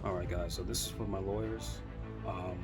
All right, guys. So this is for my lawyers. Um,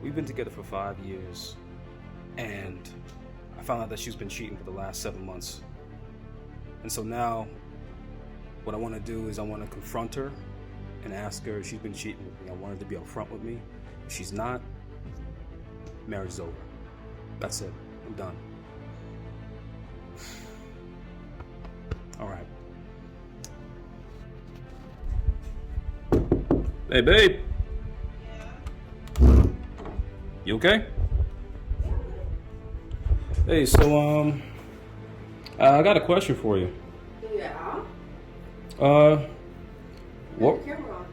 we've been together for 5 years, and I found out that she's been cheating for the last 7 months. And so now, what I want to do is I want to confront her and ask her if she's been cheating with me. I want her to be upfront with me. If she's not, marriage is over. That's it. I'm done. All right. Hey, babe. You okay? Hey, so I got a question for you. Yeah. What? Camera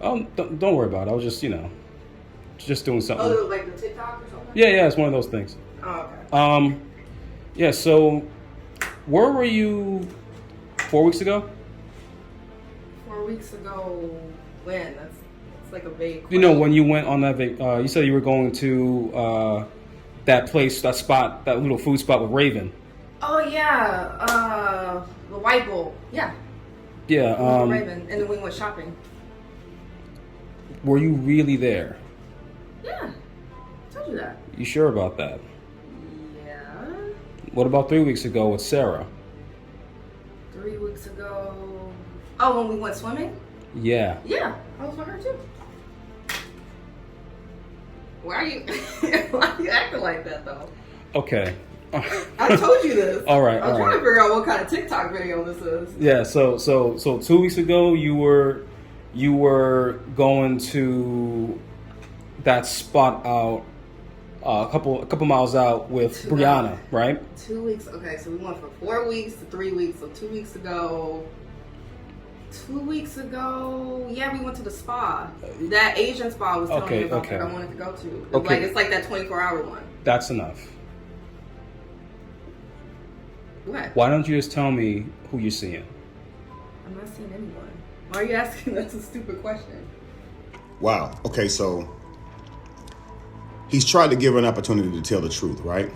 on. Don't worry about it. I was just doing something. Oh, like the TikTok or something? Yeah, it's one of those things. Oh, okay. Yeah. So, where were you 4 weeks ago? 4 weeks ago, when? That's like a vague question. You know, when you went on that, you said you were going to that place, that spot, that little food spot with Raven. Oh, yeah. The White Bowl. Yeah. Yeah. Raven. And then we went shopping. Were you really there? Yeah. I told you that. You sure about that? Yeah. What about 3 weeks ago with Sarah? 3 weeks ago. Oh, when we went swimming? Yeah. Yeah. I was with her too. Why are you acting like that though? Okay. I told you this. All right. I'm trying to figure out what kind of TikTok video this is. Yeah. So 2 weeks ago you were going to that spot out a couple miles out with Brianna, right? 2 weeks. Okay, so we went from 4 weeks to 3 weeks. So 2 weeks ago. 2 weeks ago, yeah, we went to the spa. That Asian spa I was telling you about that I wanted to go to. Okay. It's like that 24-hour one. That's enough. What? Why don't you just tell me who you're seeing? I'm not seeing anyone. Why are you asking? That's a stupid question. Wow. Okay, so he's tried to give her an opportunity to tell the truth, right?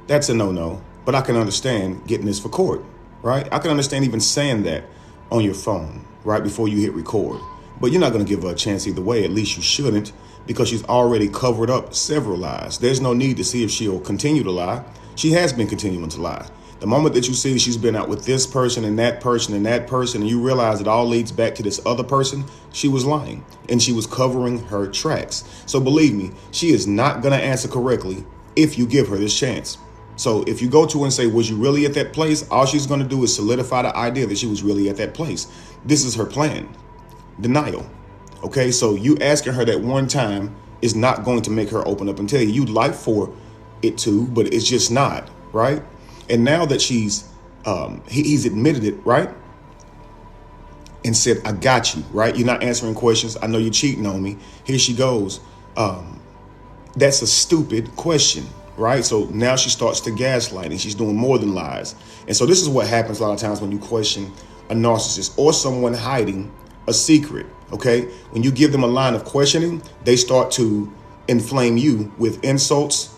That's a no-no, but I can understand getting this for court, right? I can understand even saying that on your phone right before you hit record. But you're not going to give her a chance either way. At least you shouldn't, because she's already covered up several lies. There's no need to see if she'll continue to lie. She has been continuing to lie. The moment that you see she's been out with this person and that person and that person, and you realize it all leads back to this other person, she was lying and she was covering her tracks. So believe me, she is not going to answer correctly if you give her this chance. So if you go to her and say, was you really at that place? All she's going to do is solidify the idea that she was really at that place. This is her plan. Denial. Okay, so you asking her that one time is not going to make her open up and tell you. You'd like for it to, but it's just not, right? And now that he's admitted it, right? And said, I got you, right? You're not answering questions. I know you're cheating on me. Here she goes. That's a stupid question. Right. So now she starts to gaslight and she's doing more than lies. And so this is what happens a lot of times when you question a narcissist or someone hiding a secret. OK, when you give them a line of questioning, they start to inflame you with insults,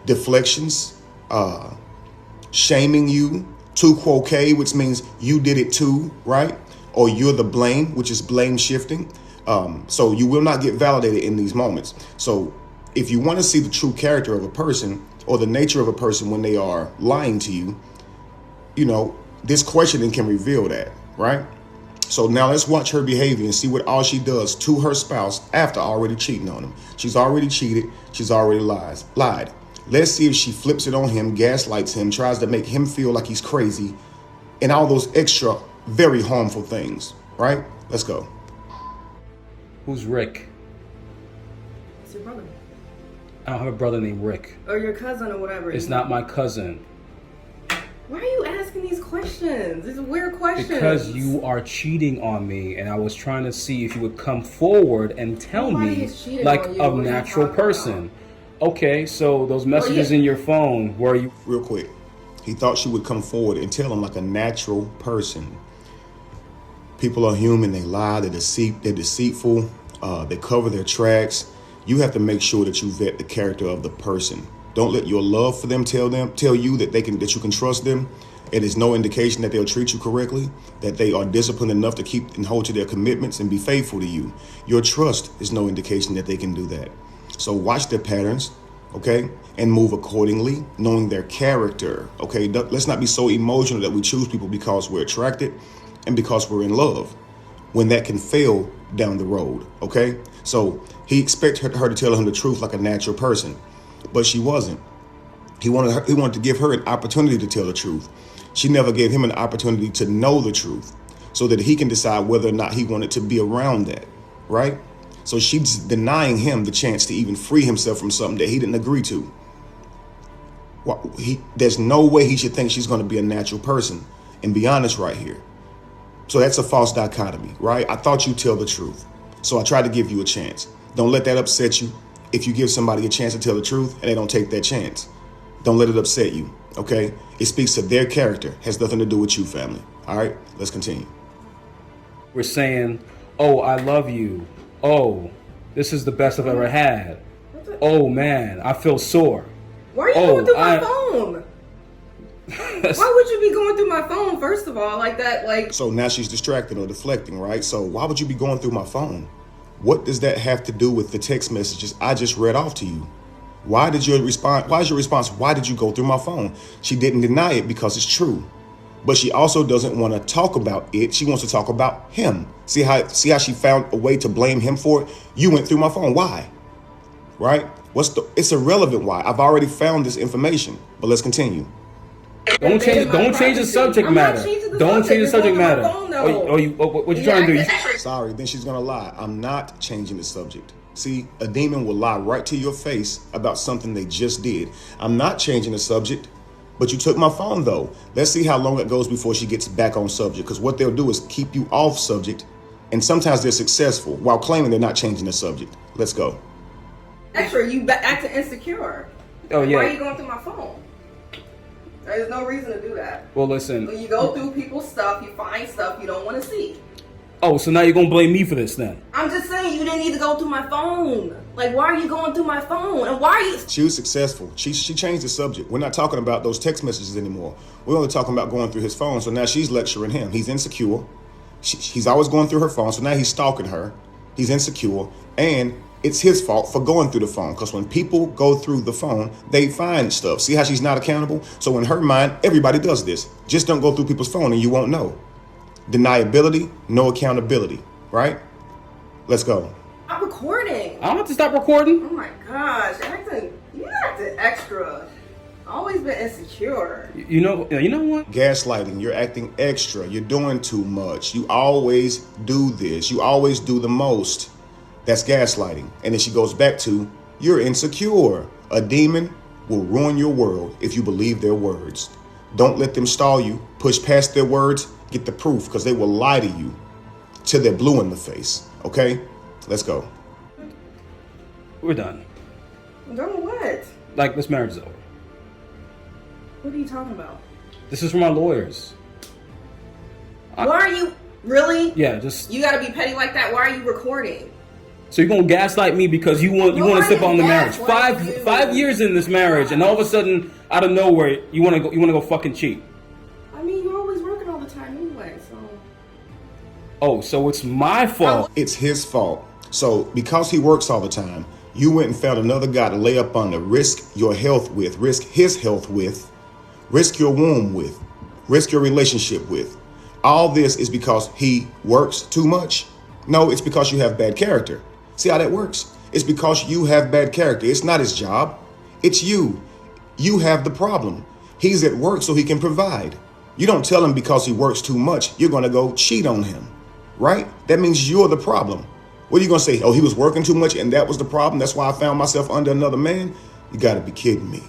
deflections, shaming you, tu quoque, which means you did it too. Right. Or you're the blame, which is blame shifting. So you will not get validated in these moments. So if you want to see the true character of a person or the nature of a person when they are lying to you, this questioning can reveal that, right? So now let's watch her behavior and see what all she does to her spouse after already cheating on him. She's already cheated. She's already lied. Let's see if she flips it on him, gaslights him, tries to make him feel like he's crazy, and all those extra very harmful things, right? Let's go. Who's Rick? It's your brother. I don't have a brother named Rick. Or your cousin or whatever. It's not my cousin. Why are you asking these questions? These are weird questions. Because you are cheating on me, and I was trying to see if you would come forward and tell me like a natural person. Okay, so those messages in your phone, were you... Real quick. He thought she would come forward and tell him like a natural person. People are human. They lie. They're deceitful. They cover their tracks. You have to make sure that you vet the character of the person. Don't let your love for them tell you that you can trust them. It is no indication that they'll treat you correctly, that they are disciplined enough to keep and hold to their commitments and be faithful to you. Your trust is no indication that they can do that. So watch their patterns, okay, and move accordingly, knowing their character, okay? Let's not be so emotional that we choose people because we're attracted and because we're in love, when that can fail down the road, okay? So he expected her to tell him the truth like a natural person, but she wasn't. He wanted to give her an opportunity to tell the truth. She never gave him an opportunity to know the truth so that he can decide whether or not he wanted to be around that, right? So she's denying him the chance to even free himself from something that he didn't agree to. There's no way he should think she's going to be a natural person and be honest right here. So that's a false dichotomy, right? I thought you'd tell the truth, so I tried to give you a chance. Don't let that upset you. If you give somebody a chance to tell the truth and they don't take that chance, don't let it upset you, okay? It speaks to their character, has nothing to do with you, family. All right, let's continue. We're saying, oh, I love you. Oh, this is the best I've ever had. Oh, man, I feel sore. Why are you going through my phone? Why would you be going through my phone, first of all, like that? Like, so now she's distracted or deflecting, right? So why would you be going through my phone? What does that have to do with the text messages I just read off to you? Why is your response, why did you go through my phone? She didn't deny it because it's true. But she also doesn't want to talk about it. She wants to talk about him. See how she found a way to blame him for it? You went through my phone. Why? Right? It's irrelevant why. I've already found this information. But let's continue. Don't change the subject matter. Don't change the subject matter. What you trying to do? Sorry, then she's gonna lie. I'm not changing the subject. See, a demon will lie right to your face about something they just did. I'm not changing the subject, but you took my phone though. Let's see how long it goes before she gets back on subject, because what they'll do is keep you off subject, and sometimes they're successful while claiming they're not changing the subject. Let's go. Extra, you acting insecure. Oh yeah. Why are you going through my phone? There's no reason to do that. Well, listen. When you go through people's stuff, you find stuff you don't want to see. Oh, so now you're going to blame me for this then? I'm just saying you didn't need to go through my phone. Like, why are you going through my phone? And why are you... She was successful. She changed the subject. We're not talking about those text messages anymore. We're only talking about going through his phone. So now she's lecturing him. He's insecure. He's always going through her phone. So now he's stalking her. He's insecure. And it's his fault for going through the phone. Because when people go through the phone, they find stuff. See how she's not accountable? So in her mind, everybody does this. Just don't go through people's phone and you won't know. Deniability, no accountability, right? Let's go. I'm recording. I don't have to stop recording. Oh my gosh, you acting extra. Always been insecure. You know what? Gaslighting, you're acting extra. You're doing too much. You always do this. You always do the most. That's gaslighting. And then she goes back to, you're insecure. A demon will ruin your world if you believe their words. Don't let them stall you. Push past their words. Get the proof, because they will lie to you till they're blue in the face. Okay? Let's go. We're done. Done what? Like, this marriage is over. What are you talking about? This is from my lawyers. Why are you... Really? Yeah, just... You gotta be petty like that? Why are you recording? So you're gonna gaslight me because you want to slip on the marriage. Five years in this marriage, and all of a sudden, out of nowhere, you wanna go fucking cheat. I mean, you're always working all the time anyway, so. Oh, so it's my fault. It's his fault. So because he works all the time, you went and found another guy to lay up under, risk your health with, risk his health with, risk your womb with, risk your relationship with. All this is because he works too much? No, it's because you have bad character. See how that works? It's because you have bad character. It's not his job. It's you. You have the problem. He's at work so he can provide. You don't tell him because he works too much, you're going to go cheat on him, right? That means you're the problem. What are you going to say? Oh, he was working too much and that was the problem. That's why I found myself under another man. You got to be kidding me.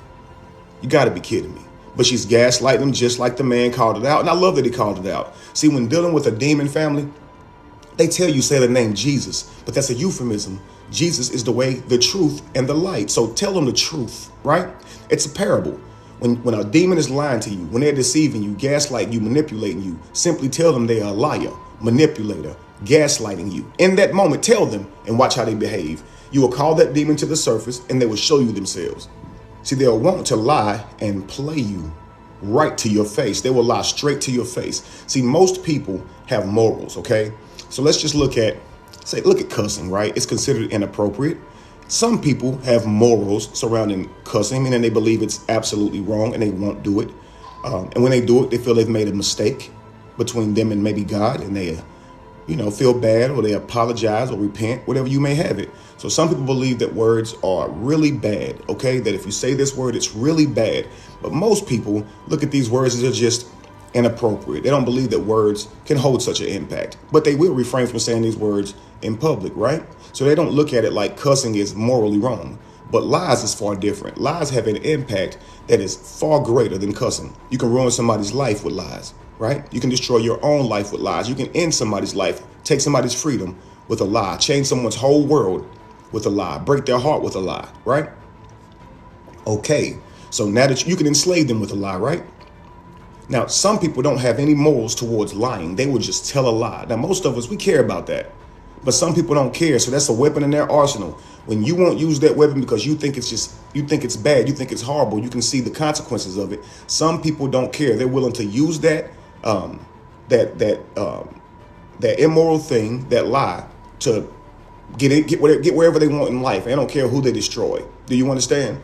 You got to be kidding me. But she's gaslighting him just like the man called it out. And I love that he called it out. See, when dealing with a demon family, they tell you say the name Jesus, but that's a euphemism. Jesus is the way, the truth, and the light. So tell them the truth, right? It's a parable. When a demon is lying to you, when they're deceiving you, gaslighting you, manipulating you, simply tell them they are a liar, manipulator, gaslighting you. In that moment, tell them and watch how they behave. You will call that demon to the surface and they will show you themselves. See, they'll want to lie and play you. right to your face. They will lie straight to your face. See, most people have morals, okay? So let's just look at cussing, right? It's considered inappropriate. Some people have morals surrounding cussing, meaning they believe it's absolutely wrong and they won't do it. And when they do it, they feel they've made a mistake between them and maybe God, and they feel bad, or they apologize or repent, whatever you may have it. So some people believe that words are really bad, okay? That if you say this word, it's really bad. But most people look at these words as they're just inappropriate. They don't believe that words can hold such an impact, but they will refrain from saying these words in public, right? So they don't look at it like cussing is morally wrong. But lies is far different. Lies have an impact that is far greater than cussing. You can ruin somebody's life with lies, right? You can destroy your own life with lies. You can end somebody's life, take somebody's freedom with a lie, change someone's whole world with a lie, break their heart with a lie, right? Okay, so now that you can enslave them with a lie, right? Now, some people don't have any morals towards lying. They will just tell a lie. Now, most of us, we care about that. But some people don't care. So that's a weapon in their arsenal. When you won't use that weapon because you think it's bad, you think it's horrible, you can see the consequences of it. Some people don't care. They're willing to use that immoral thing, that lie, to get wherever they want in life. They don't care who they destroy. Do you understand?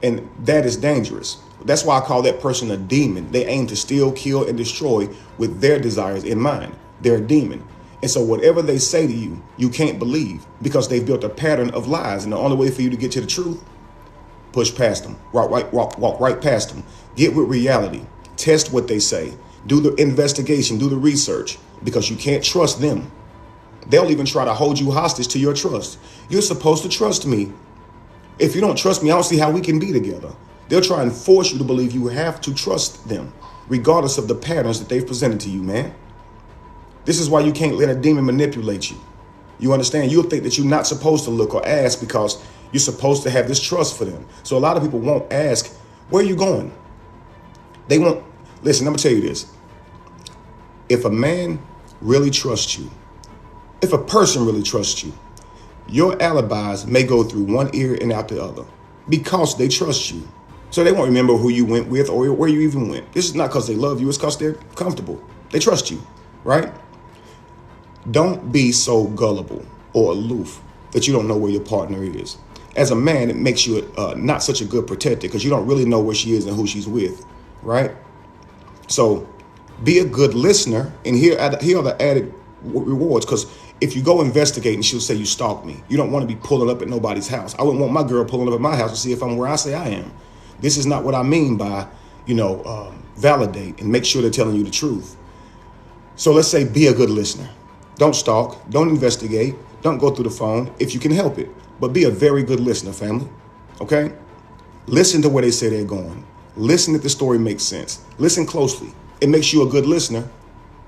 And that is dangerous. That's why I call that person a demon. They aim to steal, kill, and destroy with their desires in mind. They're a demon. And so whatever they say to you, you can't believe, because they've built a pattern of lies. And the only way for you to get to the truth, push past them, walk right past them, get with reality, test what they say, do the investigation, do the research, because you can't trust them. They'll even try to hold you hostage to your trust. You're supposed to trust me. If you don't trust me, I don't see how we can be together. They'll try and force you to believe you have to trust them, regardless of the patterns that they've presented to you, man. This is why you can't let a demon manipulate you. You understand? You'll think that you're not supposed to look or ask because you're supposed to have this trust for them. So a lot of people won't ask, where are you going? They won't. Listen, I'm going to tell you this. If a man really trusts you, if a person really trusts you, your alibis may go through one ear and out the other because they trust you. So they won't remember who you went with or where you even went. This is not because they love you. It's because they're comfortable. They trust you, right? Don't be so gullible or aloof that you don't know where your partner is. As a man, it makes you not such a good protector because you don't really know where she is and who she's with, right? So be a good listener, and here are the added rewards, because if you go investigate and she'll say you stalked me, you don't want to be pulling up at nobody's house. I wouldn't want my girl pulling up at my house to see if I'm where I say I am. This is not what I mean by, validate and make sure they're telling you the truth. So let's say be a good listener. Don't stalk, don't investigate, don't go through the phone if you can help it, but be a very good listener, family, okay? Listen to where they say they're going. Listen if the story makes sense. Listen closely. It makes you a good listener,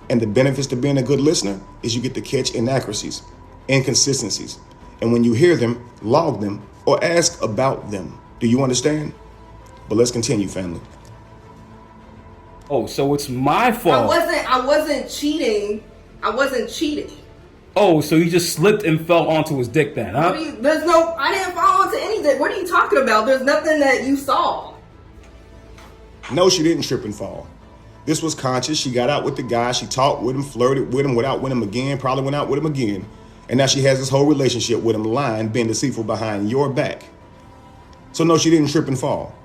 and the benefits to being a good listener is you get to catch inaccuracies, inconsistencies, and when you hear them, log them or ask about them. Do you understand? But let's continue, family. Oh, so it's my fault. I wasn't cheating. I wasn't cheating. Oh, so you just slipped and fell onto his dick then, huh? I didn't fall onto any dick. What are you talking about? There's nothing that you saw. No, she didn't trip and fall. This was conscious. She got out with the guy. She talked with him, flirted with him, went out with him again, probably went out with him again. And now she has this whole relationship with him, lying, being deceitful behind your back. So no, she didn't trip and fall.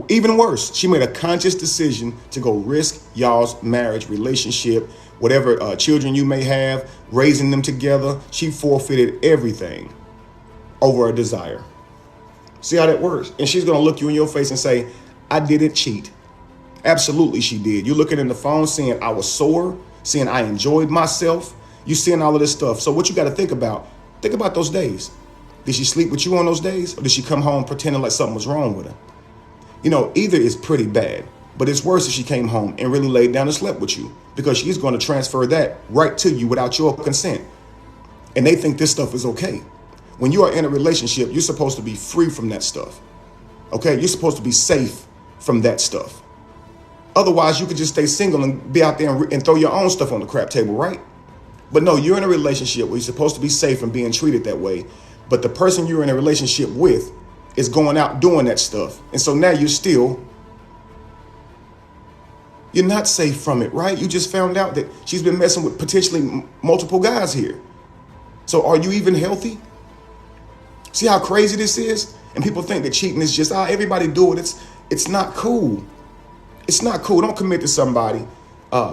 Even worse, she made a conscious decision to go risk y'all's marriage, relationship, whatever children you may have, raising them together. She forfeited everything over a desire. See how that works? And she's going to look you in your face and say, I didn't cheat. Absolutely she did. You're looking in the phone saying I was sore, saying I enjoyed myself. You're seeing all of this stuff. So what you got to think about those days. Did she sleep with you on those days? Or did she come home pretending like something was wrong with her? Either is pretty bad, but it's worse if she came home and really laid down and slept with you, because she's going to transfer that right to you without your consent. And they think this stuff is okay. When you are in a relationship, you're supposed to be free from that stuff. Okay? You're supposed to be safe from that stuff. Otherwise, you could just stay single and be out there and throw your own stuff on the crap table, right? But no, you're in a relationship where you're supposed to be safe from being treated that way. But the person you're in a relationship with is going out doing that stuff. And so now you're still You're not safe from it, right? You just found out that she's been messing with potentially multiple guys here. So are you even healthy? See how crazy this is? And people think that cheating is just, everybody do it. It's not cool. It's not cool. Don't commit to somebody,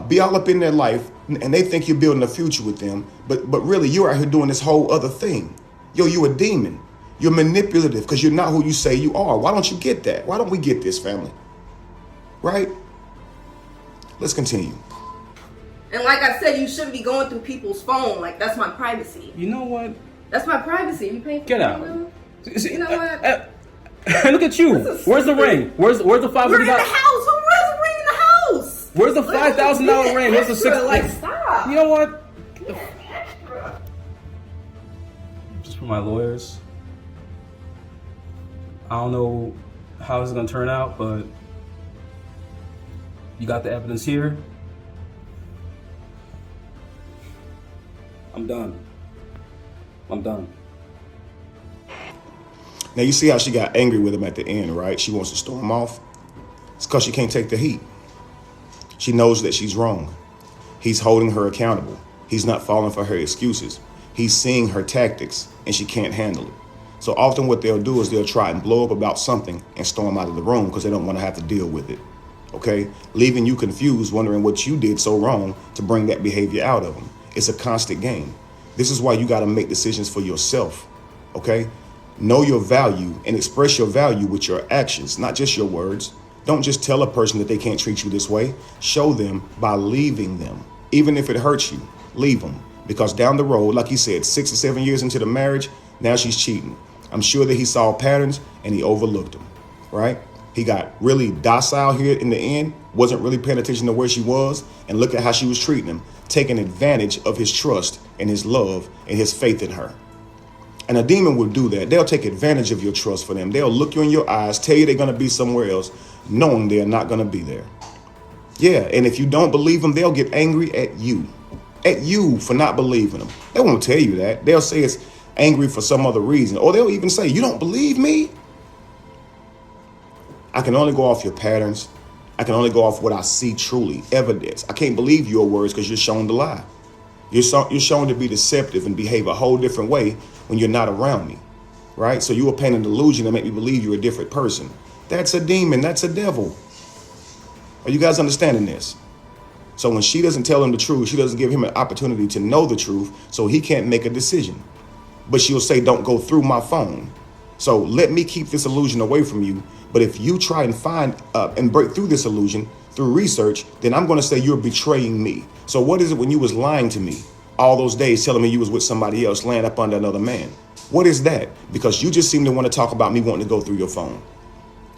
be all up in their life, and they think you're building a future with them. But really, you're out here doing this whole other thing. Yo, you a demon. You're manipulative because you're not who you say you are. Why don't you get that? Why don't we get this, family? Right? Let's continue. And like I said, you shouldn't be going through people's phone. Like, that's my privacy. You know what? That's my privacy. You pay for Get out. You know what? Look at you. Where's the ring? Where's the $500? We're in the house. Who has a ring in the house? Where's the $5,000 ring? Where's the $6,000? Like, stop. You know what? Yeah, extra. Just for my lawyers. I don't know how this is gonna turn out, but you got the evidence here. I'm done. Now you see how she got angry with him at the end, right? She wants to storm off. It's because she can't take the heat. She knows that she's wrong. He's holding her accountable. He's not falling for her excuses. He's seeing her tactics and she can't handle it. So often what they'll do is they'll try and blow up about something and storm out of the room because they don't want to have to deal with it. Okay? Leaving you confused, wondering what you did so wrong to bring that behavior out of them. It's a constant game. This is why you got to make decisions for yourself. Okay? Know your value and express your value with your actions, not just your words. Don't just tell a person that they can't treat you this way. Show them by leaving them. Even if it hurts you, leave them. Because down the road, like he said, 6 or 7 years into the marriage, now she's cheating. I'm sure that he saw patterns and he overlooked them, right? He got really docile here in the end, wasn't really paying attention to where she was, and look at how she was treating him, taking advantage of his trust and his love and his faith in her. And a demon will do that. They'll take advantage of your trust for them. They'll look you in your eyes, tell you they're going to be somewhere else, knowing they're not going to be there. Yeah, and if you don't believe them, they'll get angry at you for not believing them. They won't tell you that. They'll say it's angry for some other reason, or they'll even say, you don't believe me? I can only go off your patterns. I can only go off what I see truly, evidence. I can't believe your words because you're shown to lie. You're shown to be deceptive and behave a whole different way when you're not around me, right? So you were painting an illusion to make me believe you're a different person. That's a demon. That's a devil. Are you guys understanding this? So when she doesn't tell him the truth, she doesn't give him an opportunity to know the truth, so he can't make a decision. But she'll say, don't go through my phone. So let me keep this illusion away from you. But if you try and find and break through this illusion through research, then I'm going to say you're betraying me. So what is it when you was lying to me all those days, telling me you was with somebody else, laying up under another man? What is that? Because you just seem to want to talk about me wanting to go through your phone.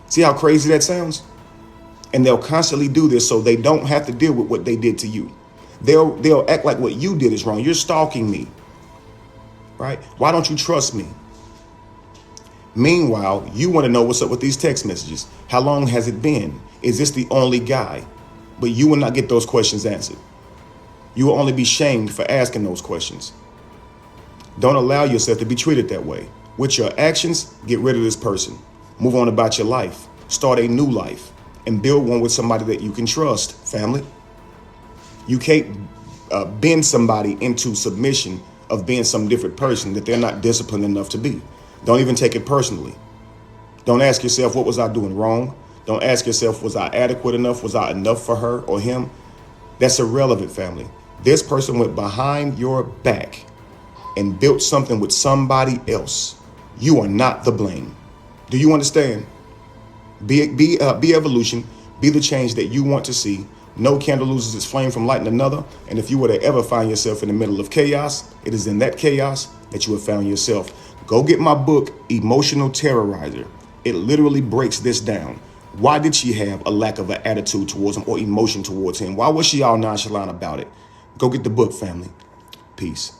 See how crazy that sounds? And they'll constantly do this so they don't have to deal with what they did to you. They'll act like what you did is wrong. You're stalking me, right? Why don't you trust me? Meanwhile, you want to know what's up with these text messages. How long has it been? Is this the only guy? But you will not get those questions answered. You will only be shamed for asking those questions. Don't allow yourself to be treated that way. With your actions, get rid of this person. Move on about your life. Start a new life and build one with somebody that you can trust, family. You can't bend somebody into submission of being some different person that they're not disciplined enough to be. Don't even take it personally. Don't ask yourself, what was I doing wrong? Don't ask yourself, was I adequate enough? Was I enough for her or him? That's irrelevant, family. This person went behind your back and built something with somebody else. You are not the blame. Do you understand? Be evolution. Be the change that you want to see. No candle loses its flame from lighting another. And if you were to ever find yourself in the middle of chaos, it is in that chaos that you have found yourself. Go get my book, Emotional Terrorizer. It literally breaks this down. Why did she have a lack of an attitude towards him or emotion towards him? Why was she all nonchalant about it? Go get the book, family. Peace.